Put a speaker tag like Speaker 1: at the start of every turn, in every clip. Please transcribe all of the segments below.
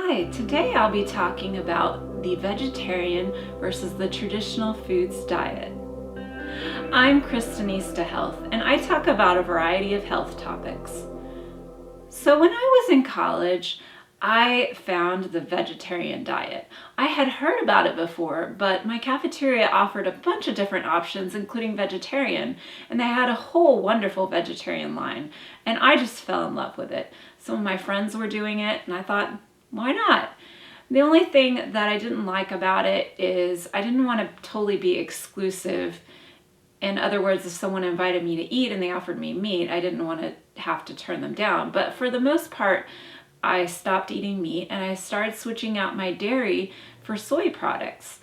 Speaker 1: Hi, today I'll be talking about the vegetarian versus the traditional foods diet. I'm Kristinista Health, and I talk about a variety of health topics. So when I was in college, I found the vegetarian diet. I had heard about it before, but my cafeteria offered a bunch of different options, including vegetarian, and they had a whole wonderful vegetarian line, and I just fell in love with it. Some of my friends were doing it, and I thought, why not? The only thing that I didn't like about it is I didn't want to totally be exclusive. In other words, if someone invited me to eat and they offered me meat, I didn't want to have to turn them down. But for the most part, I stopped eating meat and I started switching out my dairy for soy products.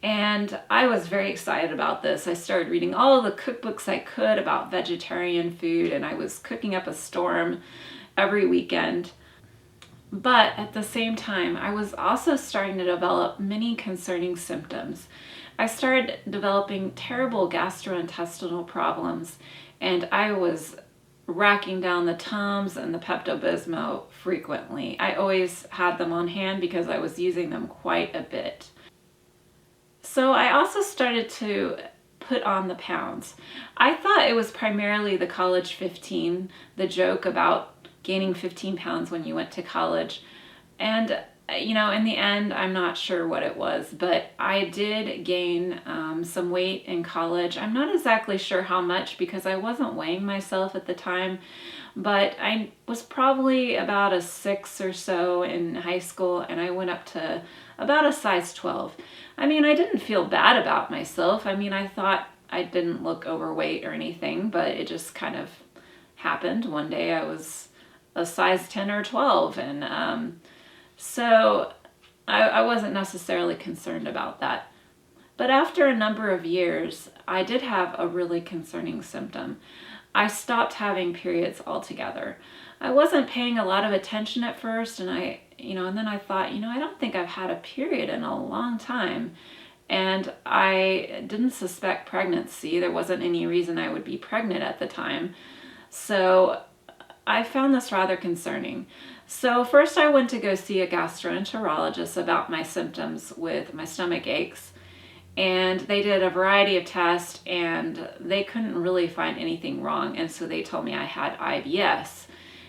Speaker 1: And I was very excited about this. I started reading all of the cookbooks I could about vegetarian food, and I was cooking up a storm every weekend. But at the same time, I was also starting to develop many concerning symptoms. I started developing terrible gastrointestinal problems, and I was racking down the Tums and the Pepto-Bismol frequently. I always had them on hand because I was using them quite a bit. So I also started to put on the pounds. I thought it was primarily the college 15, the joke about gaining 15 pounds when you went to college. And, in the end, I'm not sure what it was, but I did gain some weight in college. I'm not exactly sure how much because I wasn't weighing myself at the time, but I was probably about a 6 or so in high school, and I went up to about a size 12. I didn't feel bad about myself. I thought I didn't look overweight or anything, but it just kind of happened. One day I was a size 10 or 12, and so I wasn't necessarily concerned about that. But after a number of years, I did have a really concerning symptom. I stopped having periods altogether. I wasn't paying a lot of attention at first, and then I thought, I don't think I've had a period in a long time. And I didn't suspect pregnancy. There wasn't any reason I would be pregnant at the time. So I found this rather concerning. So first I went to go see a gastroenterologist about my symptoms with my stomach aches, and they did a variety of tests and they couldn't really find anything wrong, and so they told me I had IBS,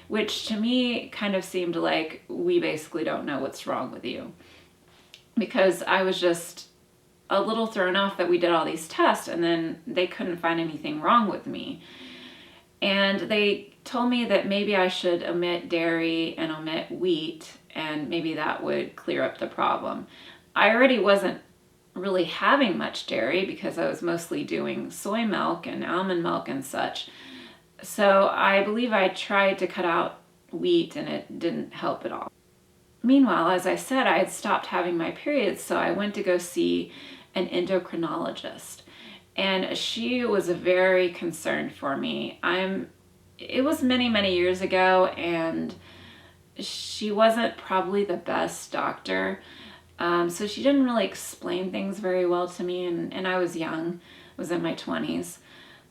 Speaker 1: which to me kind of seemed like we basically don't know what's wrong with you, because I was just a little thrown off that we did all these tests and then they couldn't find anything wrong with me. And they told me that maybe I should omit dairy and omit wheat, and maybe that would clear up the problem. I already wasn't really having much dairy because I was mostly doing soy milk and almond milk and such. So I believe I tried to cut out wheat and it didn't help at all. Meanwhile, as I said, I had stopped having my periods, so I went to go see an endocrinologist. And she was very concerned for me. It was many, many years ago, and she wasn't probably the best doctor. So she didn't really explain things very well to me, and I was young, I was in my 20s.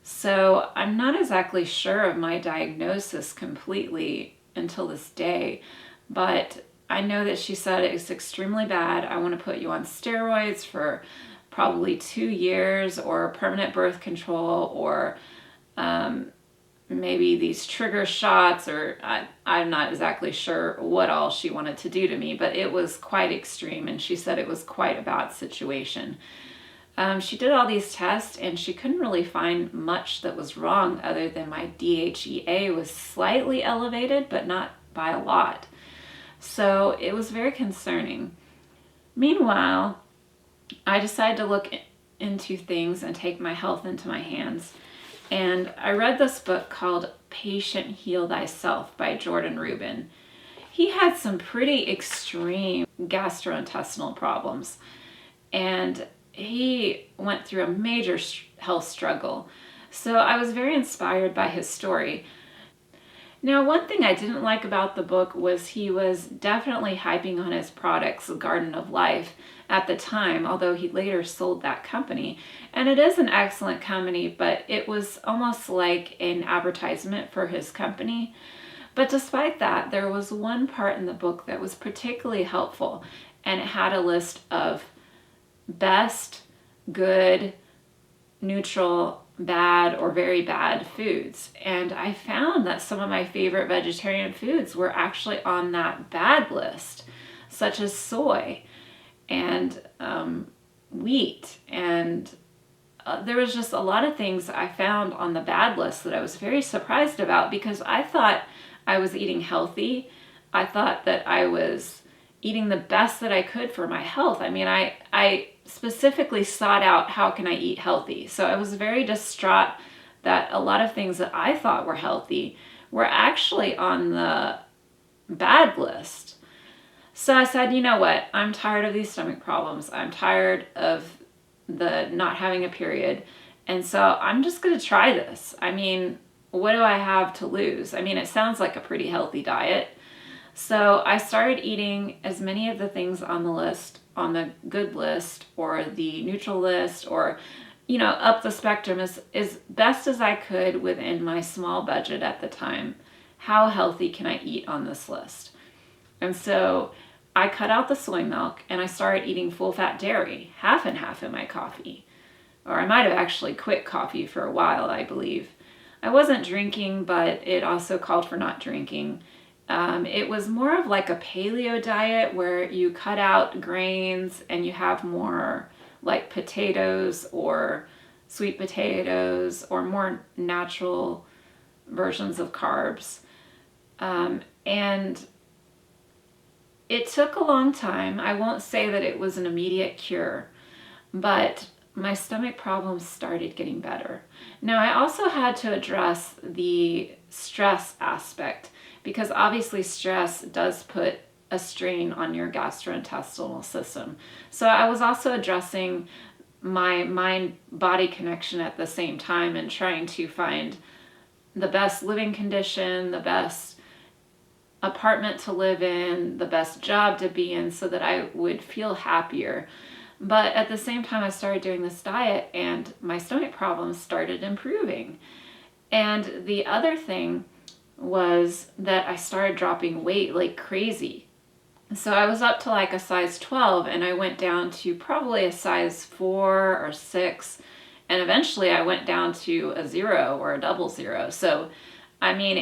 Speaker 1: So I'm not exactly sure of my diagnosis completely until this day, but I know that she said it's extremely bad. I want to put you on steroids for probably 2 years, or permanent birth control, or maybe these trigger shots, or I'm not exactly sure what all she wanted to do to me, but it was quite extreme, and she said it was quite a bad situation. She did all these tests and she couldn't really find much that was wrong other than my DHEA was slightly elevated, but not by a lot. So it was very concerning. Meanwhile, I decided to look into things and take my health into my hands. And I read this book called Patient Heal Thyself by Jordan Rubin. He had some pretty extreme gastrointestinal problems, and he went through a major health struggle. So I was very inspired by his story. Now, one thing I didn't like about the book was he was definitely hyping on his products, Garden of Life, at the time, although he later sold that company. And it is an excellent company, but it was almost like an advertisement for his company. But despite that, there was one part in the book that was particularly helpful, and it had a list of best, good, neutral, bad, or very bad foods. And I found that some of my favorite vegetarian foods were actually on that bad list, such as soy and wheat. And there was just a lot of things I found on the bad list that I was very surprised about, because I thought I was eating healthy. I thought that I was eating the best that I could for my health. I mean, I specifically sought out how can I eat healthy. So I was very distraught that a lot of things that I thought were healthy were actually on the bad list. So I said, you know what? I'm tired of these stomach problems. I'm tired of the not having a period. And so I'm just going to try this. I mean, what do I have to lose? I mean, it sounds like a pretty healthy diet. So I started eating as many of the things on the list, on the good list or the neutral list, or, you know, up the spectrum as best as I could within my small budget at the time. How healthy can I eat on this list? And so I cut out the soy milk and I started eating full fat dairy, half and half in my coffee. Or I might have actually quit coffee for a while, I believe. I wasn't drinking, but it also called for not drinking. It was more of like a paleo diet where you cut out grains and you have more like potatoes or sweet potatoes or more natural versions of carbs. And it took a long time. I won't say that it was an immediate cure, but my stomach problems started getting better. Now, I also had to address the stress aspect, because obviously stress does put a strain on your gastrointestinal system. So I was also addressing my mind-body connection at the same time and trying to find the best living condition, the best apartment to live in, the best job to be in so that I would feel happier. But at the same time, I started doing this diet and my stomach problems started improving. And the other thing was that I started dropping weight like crazy. So I was up to like a size 12 and I went down to probably a size 4 or 6. And eventually I went down to a 0 or a 00. So, I mean,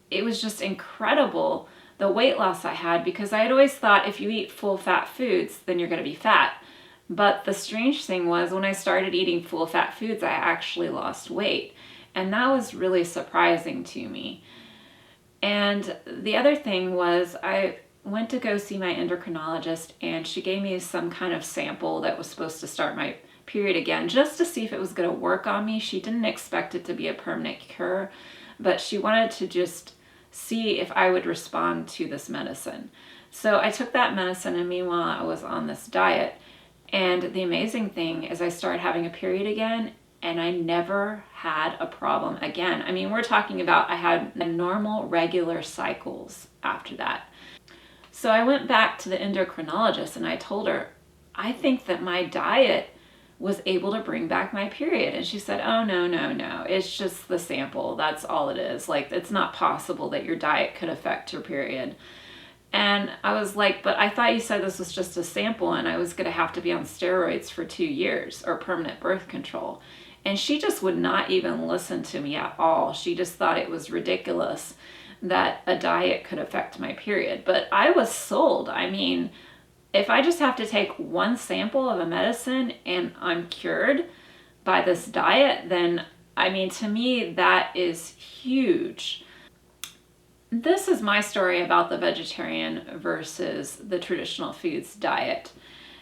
Speaker 1: it was just incredible the weight loss I had, because I had always thought if you eat full fat foods, then you're going to be fat. But the strange thing was when I started eating full fat foods, I actually lost weight. And that was really surprising to me. And the other thing was I went to go see my endocrinologist and she gave me some kind of sample that was supposed to start my period again, just to see if it was going to work on me. She didn't expect it to be a permanent cure, but she wanted to just see if I would respond to this medicine. So I took that medicine, and meanwhile I was on this diet. And the amazing thing is I started having a period again, and I never had a problem again. I mean, we're talking about I had normal, regular cycles after that. So I went back to the endocrinologist and I told her, I think that my diet was able to bring back my period. And she said, oh, no. It's just the sample. That's all it is. Like, it's not possible that your diet could affect your period. And I was like, but I thought you said this was just a sample and I was going to have to be on steroids for 2 years or permanent birth control. And she just would not even listen to me at all. She just thought it was ridiculous that a diet could affect my period. But I was sold. I mean, if I just have to take one sample of a medicine and I'm cured by this diet, then, I mean, to me, that is huge. This is my story about the vegetarian versus the traditional foods diet.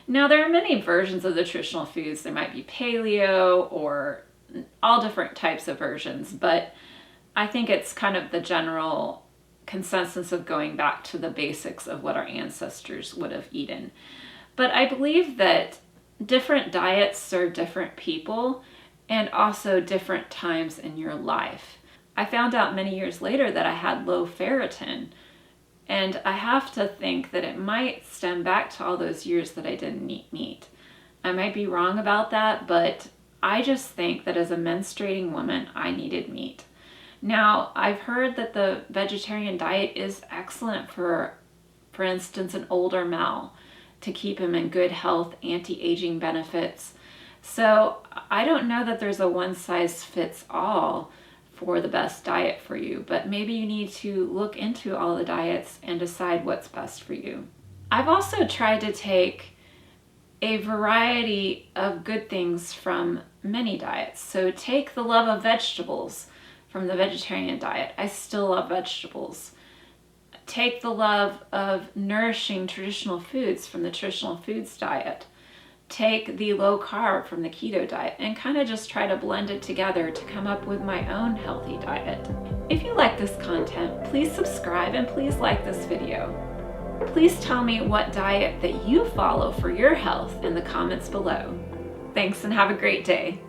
Speaker 1: Now, there are many versions of the traditional foods. There might be paleo or all different types of versions, but I think it's kind of the general consensus of going back to the basics of what our ancestors would have eaten. But I believe that different diets serve different people and also different times in your life. I found out many years later that I had low ferritin, and I have to think that it might stem back to all those years that I didn't eat meat. I might be wrong about that, but I just think that as a menstruating woman, I needed meat. Now, I've heard that the vegetarian diet is excellent for instance, an older Mel, to keep him in good health, anti-aging benefits. So I don't know that there's a one-size-fits-all for the best diet for you, but maybe you need to look into all the diets and decide what's best for you. I've also tried to take a variety of good things from many diets. So take the love of vegetables from the vegetarian diet. I still love vegetables. Take the love of nourishing traditional foods from the traditional foods diet. Take the low carb from the keto diet and kind of just try to blend it together to come up with my own healthy diet. If you like this content, please subscribe and please like this video. Please tell me what diet that you follow for your health in the comments below. Thanks and have a great day.